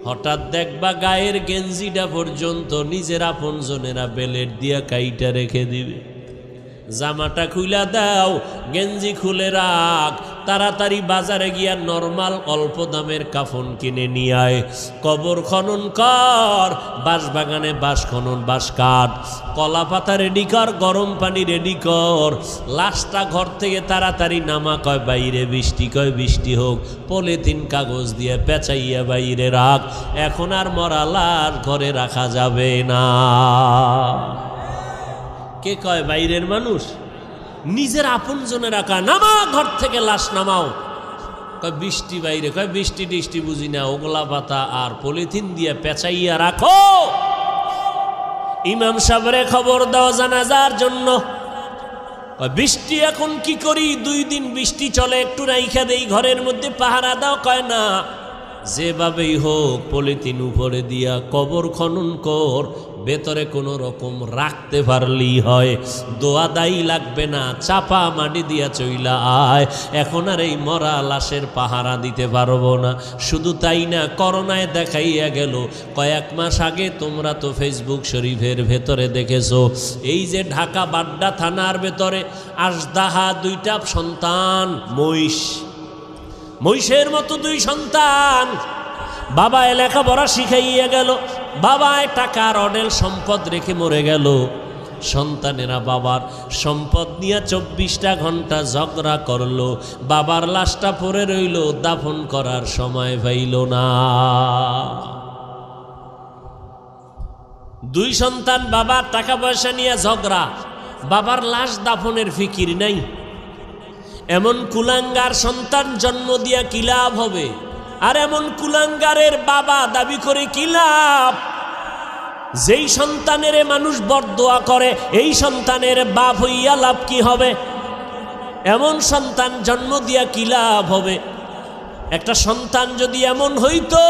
হঠাৎ দেখবা গায়ের গেঞ্জিটা পর্যন্ত নিজের আপনজনেরা বেলেট দিয়া কাইটা রেখে দিবে। জামাটা খুইলা দাও, গেঞ্জি খুলে রাখ, তাড়াতাড়ি বাজারে গিয়া নরমাল অল্প দামের কাফন কিনে নিয়ে আয়। কবর খনন কর, বাঁশ বাগানে বাঁশ খনন, বাঁশ কাঠ, কলা পাতা রেডি কর, গরম পানি রেডি কর, লাশটা ঘর থেকে তাড়াতাড়ি নামা। কয় বাইরে বৃষ্টি, কয় বৃষ্টি হোক, পলিথিন কাগজ দিয়ে পেঁচাইয়া বাইরে রাখ। এখন আর মরা লাশ ঘরে রাখা যাবে না। কে কয় বাইরের মানুষ? নিজের আপনজনে রাখা। নামা ঘর থেকে, লাশ নামাও। কয় বৃষ্টি বাইরে, কয় বৃষ্টি টিষ্টি বুঝি না, ওগলা পাতা আর পলিথিন দিয়ে পেঁচাইয়া রাখো। ইমাম সাহেবরে খবর দাও জানাজার জন্য। বৃষ্টি এখন কি করি, 2 দিন বৃষ্টি চলে, একটু রাইখা দেই ঘরের মধ্যে, পাহারা দাও। কয় না, যেভাবেই হোক পলিথিন উপরে দিয়া কবর খনন কর, ভেতরে কোনো রকম রাখতে পারলেই হয়। দোয়া দায়ী লাগবে না, চাপা মাটি দিয়া চইলা আয়। এখন আর এই মরা লাশের পাহারা দিতে পারবো না। শুধু তাই না, করোনায় দেখাইয়া গেল। কয়েক মাস আগে তোমরা তো ফেসবুক শরীফের ভেতরে দেখেছো, এই যে ঢাকা বাড্ডা থানার ভেতরে আজদাহা 2টা সন্তান, মহিষের মতো 2 সন্তান, বাবায় লেখাপড়া শিখাইয়া গেল, বাবায় টাকার অডেল সম্পদ রেখে মরে গেল। সন্তানেরা বাবার সম্পদ নিয়ে 24টা ঘন্টা ঝগড়া করলো। বাবার লাশটা পড়ে রইল, দাফন করার সময় পাইল না। 2 সন্তান, বাবার টাকা পয়সা নিয়ে ঝগড়া, বাবার লাশ দাফনের ফিকির নাই। এমন কুলাঙ্গার সন্তান জন্ম দিয়া কি লাভ হবে? আর এমন কুলাঙ্গারের বাবা দাবি করে কি লাভ? যেই সন্তানের মানুষ বরদোয়া করে, এই সন্তানের বাপ হইয়া লাভ কি হবে? এমন সন্তান জন্ম দিয়া কি লাভ হবে? একটা সন্তান যদি এমন হইতো